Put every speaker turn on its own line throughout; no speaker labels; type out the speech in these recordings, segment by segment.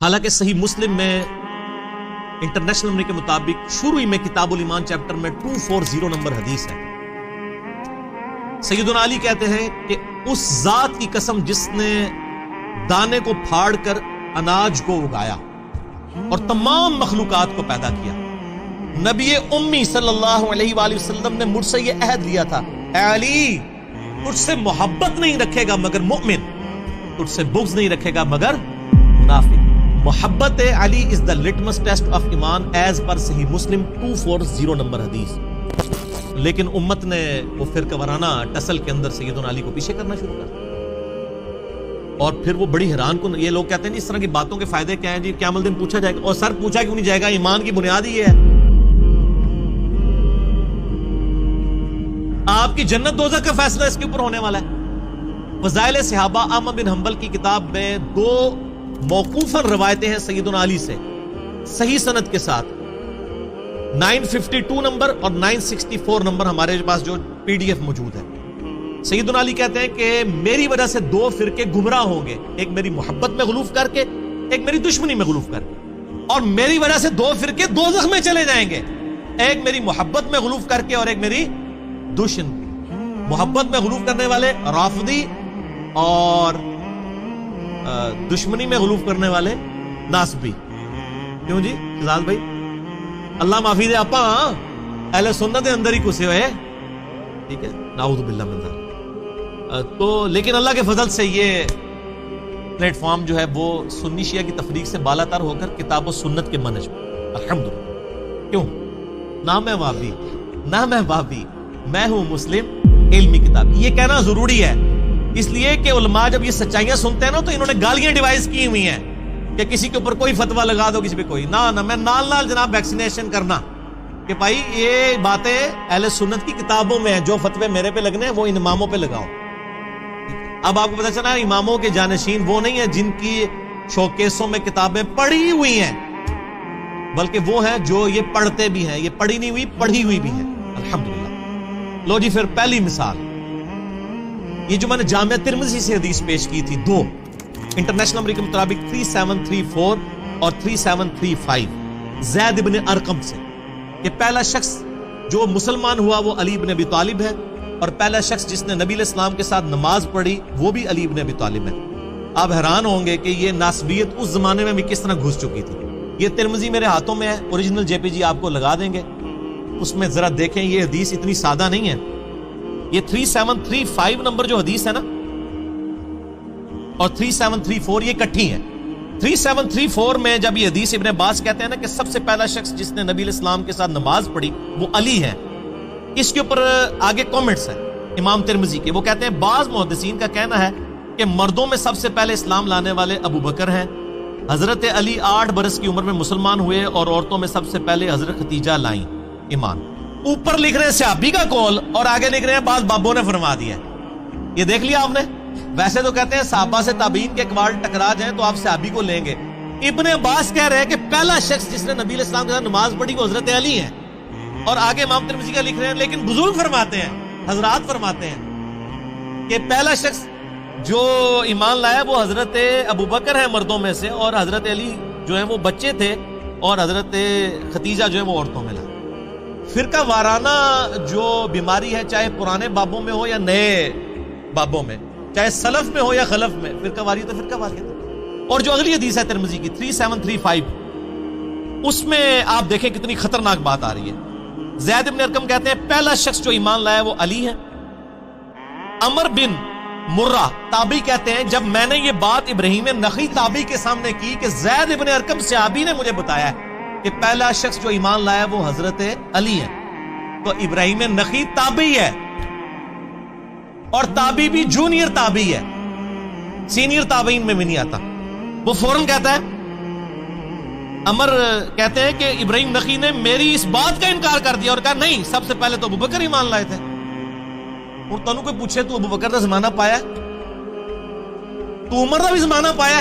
حالانکہ صحیح مسلم میں انٹرنیشنل نمبر کے مطابق شروع میں کتاب الایمان چیپٹر میں 240 نمبر حدیث ہے. سیدنا علی کہتے ہیں کہ اس ذات کی قسم جس نے دانے کو پھاڑ کر اناج کو اگایا اور تمام مخلوقات کو پیدا کیا، نبی امی صلی اللہ علیہ وآلہ وسلم نے مجھ سے یہ عہد لیا تھا، اے علی تجھ سے محبت نہیں رکھے گا مگر مومن، تجھ سے بغض نہیں رکھے گا مگر منافق. محبت علی از دا لٹمس ٹیسٹ آف ایمان ایز پر صحیح مسلم 240 نمبر حدیث. لیکن امت نے وہ فرقہ وارانہ ٹسل کے اندر سیدنا علی کو پیچھے کرنا شروع کر دیا. اور پھر وہ بڑی حیران کن، یہ لوگ کہتے ہیں جی اس طرح کی باتوں کے فائدے کیا ہیں جی، قیامت الدین پوچھا جائے گا. اور سر پوچھا کیوں نہیں جائے گا؟ ایمان کی بنیاد ہی یہ ہے. آپ کی جنت دوزخ کا فیصلہ اس کے اوپر ہونے والا ہے. فضائل صحابہ احمد بن حنبل کی کتاب میں 2 موقوفاً روایتیں ہیں سیدنا علی سے صحیح سند کے ساتھ. 952 نمبر اور 964 نمبر ہمارے پاس جو PDF موجود ہے. سیدنا علی کہتے ہیں کہ میری وجہ سے 2 فرقے گمراہ ہوں گے، ایک میری محبت میں غلوف کر کے، ایک میری دشمنی میں غلوف کر کے. اور میری وجہ سے 2 فرقے دوزخ میں چلے جائیں گے، ایک میری محبت میں غلوف کر کے اور ایک میری دشمنی. محبت میں غلوف کرنے والے رافضی اور دشمنی میں غلوف کرنے والے ناسبی. کیوں جی شہزاد بھائی؟ اللہ معافی دے، آپ اہل سنت دے اندر ہی گھسے ہوئے، ٹھیک ہے، نعوذ باللہ من ذلک. تو لیکن اللہ کے فضل سے یہ پلیٹ فارم جو ہے وہ سنی شیعہ کی تفریق سے بالا تر ہو کر کتاب و سنت کے منہج میں الحمدللہ. کیوں؟ نہ میں وہابی نہ میں وہابی، میں ہوں مسلم علمی کتاب. یہ کہنا ضروری ہے اس لیے کہ علماء جب یہ سچائیاں سنتے ہیں نا تو انہوں نے گالیاں ڈیوائز کی ہوئی ہیں کہ کسی کے اوپر کوئی فتویٰ لگا دو، کسی پہ کوئی نہ میں نال جناب ویکسینیشن کرنا کہ بھائی یہ باتیں اہل سنت کی کتابوں میں ہیں، جو فتوے میرے پہ لگنے ہیں وہ ان اماموں پہ لگاؤ. اب آپ کو پتہ چلا اماموں کے جانشین وہ نہیں ہیں جن کی شوکیسوں میں کتابیں پڑھی ہوئی ہیں، بلکہ وہ ہیں جو یہ پڑھتے بھی ہیں، یہ پڑھی نہیں ہوئی پڑھی ہوئی بھی ہیں الحمدللہ. لو جی پھر پہلی مثال، یہ جو میں نے جامعہ ترمذی سے حدیث پیش کی تھی 2 انٹرنیشنل نمبر کے مطابق 3734 اور 3735 زید ابن ارقم سے کہ پہلا شخص جو مسلمان ہوا وہ علی ابن ابی طالب ہے، اور پہلا شخص جس نے نبی علیہ السلام کے ساتھ نماز پڑھی وہ بھی علی ابن ابی طالب ہے. آپ حیران ہوں گے کہ یہ ناسبیت اس زمانے میں بھی کس طرح گھس چکی تھی. یہ ترمذی میرے ہاتھوں میں ہے، اوریجنل JPG آپ کو لگا دیں گے، اس میں ذرا دیکھیں. یہ حدیث اتنی سادہ نہیں ہے. یہ 3735 نمبر جو حدیث ہے نا اور 3734 یہ کٹھی ہیں. 3734 میں جب یہ حدیث ابن عباس کہتے ہیں نا کہ سب سے پہلا شخص جس نے نبی علیہ السلام کے ساتھ نماز پڑھی وہ علی ہے، اس کے اوپر آگے کامنٹس ہیں امام ترمذی کے. وہ کہتے ہیں بعض محدثین کا کہنا ہے کہ مردوں میں سب سے پہلے اسلام لانے والے ابو بکر ہیں، حضرت علی 8 برس کی عمر میں مسلمان ہوئے، اور عورتوں میں سب سے پہلے حضرت خدیجہ لائیں ایمان. اوپر لکھ رہے ہیں صحابی کا قول اور آگے لکھ رہے ہیں بعض بابوں نے فرما دیا. یہ دیکھ لیا آپ نے؟ ویسے تو کہتے ہیں صحابہ سے تابعین کے اقوال ٹکرا جائیں تو آپ صحابی کو لیں گے. ابن عباس کہہ رہے ہیں کہ پہلا شخص جس نے نبی علیہ السلام کے ساتھ نماز پڑھی وہ حضرت علی ہے، اور آگے امام ترمذی کا لکھ رہے ہیں. لیکن بزرگ فرماتے ہیں، حضرات فرماتے ہیں کہ پہلا شخص جو ایمان لایا وہ حضرت ابو بکر ہے مردوں میں سے، اور حضرت علی جو ہیں وہ بچے تھے، اور حضرت خدیجہ جو ہیں وہ عورتوں میں لائے. فرقہ وارانہ جو بیماری ہے، چاہے پرانے بابوں میں ہو یا نئے بابوں میں، چاہے سلف میں ہو یا خلف میں، فرقہ واری تو فرقہ واری ہے. اور جو اگلی حدیث ہے ترمذی کی 3735 اس میں آپ دیکھیں کتنی خطرناک بات آ رہی ہے. زید بن ارقم کہتے ہیں پہلا شخص جو ایمان لایا وہ علی ہے. عمر بن مرہ تابعی کہتے ہیں جب میں نے یہ بات ابراہیم نخعی تابعی کے سامنے کی کہ زید بن ارقم صحابی نے مجھے بتایا کہ پہلا شخص جو ایمان لایا وہ حضرت علی ہے، تو ابراہیم نخعی تابعی ہے، اور تابعی بھی جونیئر تابعی ہے، سینئر تابعین میں بھی نہیں آتا. وہ فوراً کہتا ہے، عمر کہتے ہیں کہ ابراہیم نخعی نے میری اس بات کا انکار کر دیا اور کہا نہیں، سب سے پہلے تو ابو بکر ایمان لائے تھے. اور تنوں کوئی پوچھے تو ابو بکر کا زمانہ پایا، تو عمر کا بھی زمانہ پایا.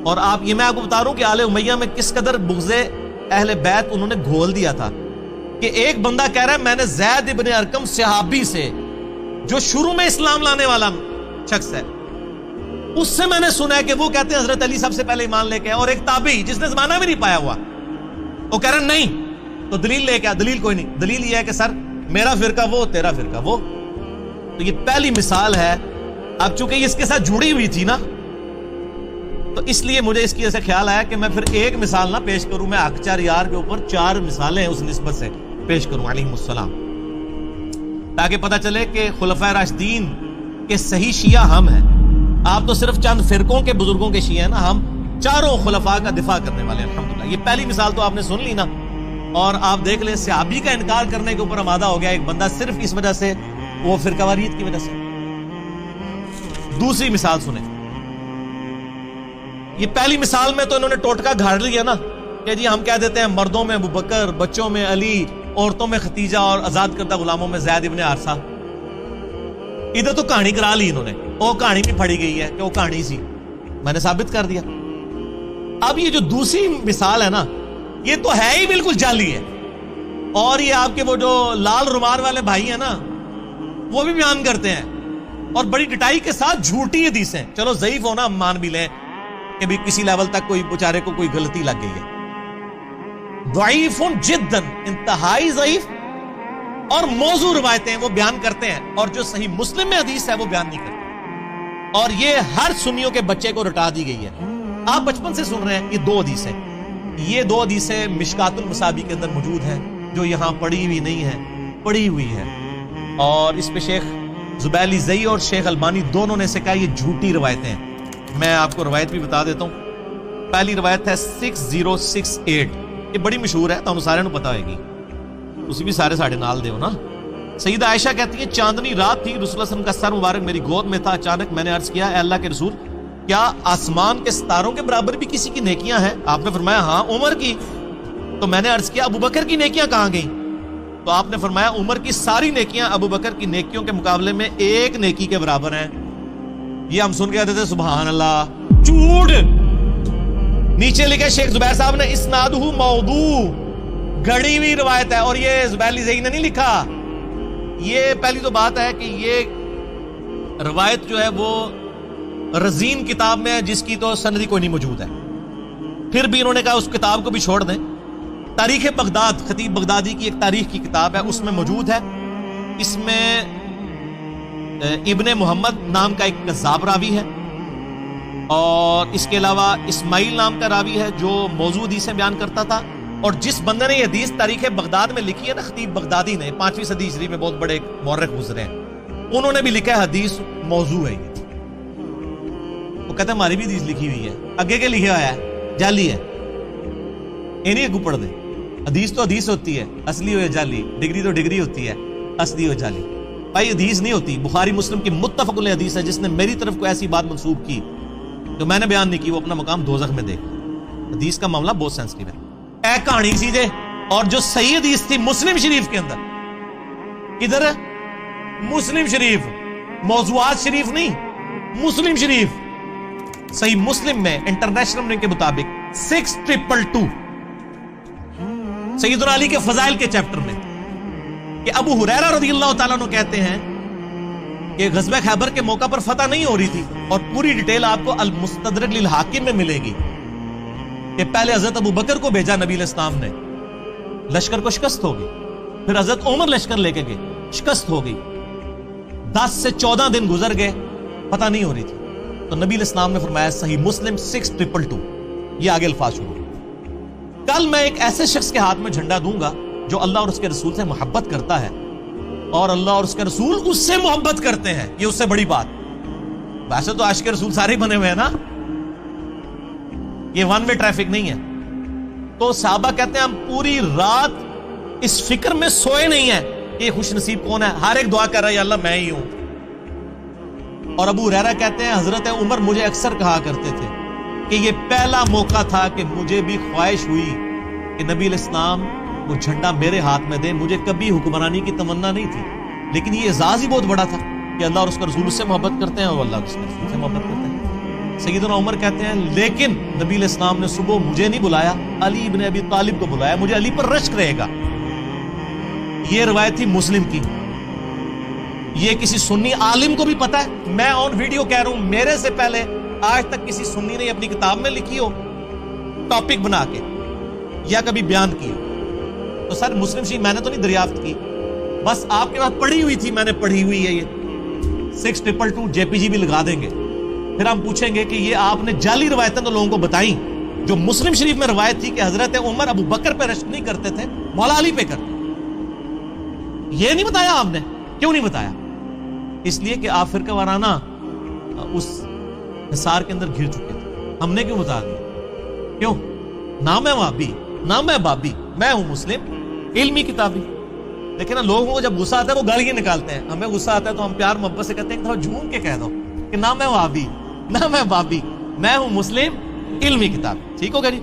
اور آپ یہ میں آپ کو بتا رہا ہوں کہ آل امیہ میں کس قدر بغض اہل بیت انہوں نے گھول دیا تھا کہ ایک بندہ کہہ رہا ہے میں نے زید ابن ارقم صحابی سے جو شروع میں اسلام لانے والا شخص ہے، اس سے میں نے سنا ہے کہ وہ کہتے ہیں حضرت علی سب سے پہلے ایمان لے کے، اور ایک تابعی جس نے زمانہ بھی نہیں پایا ہوا وہ کہہ رہے نہیں، تو دلیل لے کے، دلیل کوئی نہیں، دلیل یہ ہے کہ سر میرا فرقہ وہ، تیرا فرقہ وہ. تو یہ پہلی مثال ہے. اب چونکہ یہ اس کے ساتھ جڑی ہوئی تھی نا، تو اس لیے مجھے اس کی ایسے خیال آیا کہ میں پھر ایک مثال نہ پیش کروں، میں اکچار یار کے اوپر 4 مثالیں اس نسبت سے پیش کروں علیہ السلام، تاکہ پتہ چلے کہ خلفائے راشدین کے صحیح شیعہ ہم ہیں. آپ تو صرف چند فرقوں کے بزرگوں کے شیعہ ہیں نا، ہم چاروں خلفاء کا دفاع کرنے والے ہیں الحمدللہ. یہ پہلی مثال تو آپ نے سن لی نا، اور آپ دیکھ لیں صحابی کا انکار کرنے کے اوپر آمادہ ہو گیا ایک بندہ صرف اس وجہ سے، وہ فرقہ واریت کی وجہ سے. دوسری مثال سنیں. یہ پہلی مثال میں تو انہوں نے ٹوٹکا گھاڑ لیا نا کہ جی ہم کہہ دیتے ہیں مردوں میں ابو بکر، بچوں میں علی، عورتوں میں ختیجہ، اور آزاد کردہ غلاموں میں زید ابن حارثہ. ادھر تو کہانی کرا لی انہوں نے، وہ کہانی بھی پڑھی گئی ہے کہ وہ کہانی سی، میں نے ثابت کر دیا. اب یہ جو دوسری مثال ہے نا، یہ تو ہے ہی بالکل جعلی ہے. اور یہ آپ کے وہ جو لال رومال والے بھائی ہیں نا، وہ بھی بیان کرتے ہیں اور بڑی ڈٹائی کے ساتھ جھوٹی حدیثیں. چلو ضعیف ہونا ہم مان بھی لیں کہ بھی کسی لیول تک کوئی بیچارے کو کوئی غلطی لگ گئی ہے. ضعیف جداً، انتہائی ضعیف اور موضوع روایتیں وہ بیان کرتے ہیں، اور جو صحیح مسلم میں حدیث ہے وہ بیان نہیں کرتے. اور یہ ہر سنیوں کے بچے کو رٹا دی گئی ہے. آپ بچپن سے سن رہے ہیں. یہ 2 حدیثیں، یہ 2 حدیثیں مشکات المصابیح کے اندر موجود ہیں، جو یہاں پڑھی ہوئی نہیں ہے، پڑھی ہوئی ہے. اور اس پہ شیخ زبیلی زئی اور شیخ البانی دونوں نے سے کہا یہ جھوٹی روایتیں ہیں. میں آپ کو روایت بھی بتا دیتا ہوں. پہلی روایت ہے 6068، یہ بڑی مشہور ہے، تو سارے پتا ہوئے گی، اسی بھی سارے ساڑھے نال دیو نا. سیدہ عائشہ کہتی ہیں چاندنی رات تھی، رسول اللہ صلی اللہ علیہ وسلم کا سر مبارک میری گود میں تھا. اچانک میں نے عرض کیا اے اللہ کے رسول، کیا آسمان کے ستاروں کے برابر بھی کسی کی نیکیاں ہیں؟ آپ نے فرمایا ہاں عمر کی. تو میں نے عرض کیا ابو بکر کی نیکیاں کہاں گئیں؟ تو آپ نے فرمایا عمر کی ساری نیکیاں ابو بکر کی نیکیوں کے مقابلے میں 1 نیکی کے برابر ہیں. یہ ہم سن کے کہتے تھے سبحان اللہ، جھوٹ. نیچے لکھے شیخ زبیر صاحب نے اسنادہ موضوع، گھڑی ہوئی روایت ہے. اور یہ زبیر زئی نے نہیں لکھا. یہ پہلی تو بات ہے کہ یہ روایت جو ہے وہ رزین کتاب میں ہے، جس کی تو سندی کوئی نہیں موجود ہے. پھر بھی انہوں نے کہا اس کتاب کو بھی چھوڑ دیں. تاریخ بغداد، خطیب بغدادی کی ایک تاریخ کی کتاب ہے، اس میں موجود ہے. اس میں ابن محمد نام کا ایک کذاب راوی ہے، اور اس کے علاوہ اسماعیل نام کا راوی ہے جو موضوع حدیثیں بیان کرتا تھا. اور جس بندے نے یہ حدیث تاریخ بغداد میں لکھی ہے نا، خطیب بغدادی نے، 5ویں صدی ہجری میں بہت بڑے مورخ گزرے ہیں، انہوں نے بھی لکھا ہے حدیث موضوع ہے. وہ کہتے ہیں ہماری بھی حدیث لکھی ہوئی ہے، اگے کے لکھا ہوا ہے، جعلی ہے. انہیں کو پڑھ دے. حدیث تو حدیث ہوتی ہے، اصلی ہو یا جعلی. ڈگری تو ڈگری ہوتی ہے، اصلی ہو جعلی. بھائی حدیث نہیں ہوتی. بخاری مسلم کی متفق علیہ حدیث ہے. جس نے میری طرف کوئی ایسی بات منسوب کی جو میں نے بیان نہیں کی، وہ اپنا مقام دوزخ میں دیکھ. حدیث کا معاملہ بہت سینسٹیو ہے. اے کہانی سیدھے. اور جو صحیح حدیث تھی مسلم شریف کے اندر، ادھر مسلم شریف، موضوعات شریف نہیں، مسلم شریف، صحیح مسلم میں انٹرنیشنل کے مطابق 6222 سیدنا علی کے فضائل کے چیپٹر میں، کہ ابو ہریرہ رضی اللہ تعالیٰ عنہ کہتے ہیں کہ غزوہ خیبر کے موقع پر فتح نہیں ہو رہی تھی. اور پوری ڈیٹیل آپ کو المستدرک للحاکم میں ملے گی کہ پہلے حضرت ابو بکر کو بھیجا نبی علیہ السلام نے، لشکر کو شکست ہو گئی. پھر حضرت عمر لشکر لے کے گئے، شکست ہو گئی. 10 سے 14 دن گزر گئے، فتح نہیں ہو رہی تھی. تو نبی علیہ السلام نے فرمایا صحیح مسلم 6222، یہ آگے الفاظ شروع. کل میں ایک ایسے شخص کے ہاتھ میں جھنڈا دوں گا جو اللہ اور اس کے رسول سے محبت کرتا ہے، اور اللہ اور اس کے رسول اس سے محبت کرتے ہیں. یہ اس سے بڑی بات. ویسے تو عاشق رسول سارے بنے ہوئے ہیں نا، یہ ون وے ٹریفک نہیں ہے. تو صحابہ کہتے ہیں ہم پوری رات اس فکر میں سوئے نہیں ہیں کہ یہ خوش نصیب کون ہے. ہر ایک دعا کر رہا ہے یا اللہ میں ہی ہوں. اور ابو ہریرہ کہتے ہیں حضرت عمر مجھے اکثر کہا کرتے تھے کہ یہ پہلا موقع تھا کہ مجھے بھی خواہش ہوئی کہ نبی علیہ السلام وہ جھنڈا میرے ہاتھ میں دے. مجھے کبھی حکمرانی کی تمنا نہیں تھی، لیکن یہ اعزاز ہی بہت بڑا تھا کہ اللہ اور اس کا رسول اس سے محبت کرتے ہیں اور اللہ اس کے رسول سے محبت کرتے ہیں. سیدنا عمر کہتے ہیں لیکن نبی علیہ السلام نے صبح مجھے نہیں بلایا، علی ابن ابی طالب کو بلایا. مجھے علی پر رشک رہے گا. یہ روایت تھی مسلم کی. یہ کسی سنی عالم کو بھی پتا ہے. میں آن ویڈیو کہہ رہا ہوں میرے سے پہلے آج تک کسی سنی نے اپنی کتاب میں لکھی ہو ٹاپک بنا کے یا کبھی بیان کی ہو؟ تو سر مسلم شریف میں نے تو نہیں دریافت کی، بس آپ کے پاس پڑھی ہوئی تھی، میں نے پڑھی ہوئی ہے یہ 6222 JPG بھی لگا دیں گے، پھر ہم پوچھیں گے کہ یہ آپ نے جعلی روایتیں تو لوگوں کو بتائیں، جو مسلم شریف میں روایت تھی کہ حضرت عمر ابو بکر پہ رشک نہیں کرتے تھے، مولا علی پہ کرتے، یہ نہیں بتایا آپ نے؟ کیوں نہیں بتایا؟ اس لیے کہ آپ فرقہ وارانہ اس حصار کے اندر گر چکے تھے، ہم نے کیوں بتا دیا؟ کیوں؟ نہ میں وہابی، نہ میں بابی، میں ہوں مسلم علمی کتابی۔ لیکن نا لوگوں کو جب غصہ آتا ہے وہ گالیاں نکالتے ہیں، ہمیں غصہ آتا ہے تو ہم پیار محبت سے کہتے ہیں کہ جھوم کے کہہ دو کہ نہ میں وہابی، نہ میں بابی، میں ہوں مسلم علمی کتابی۔ ٹھیک ہوگا جی؟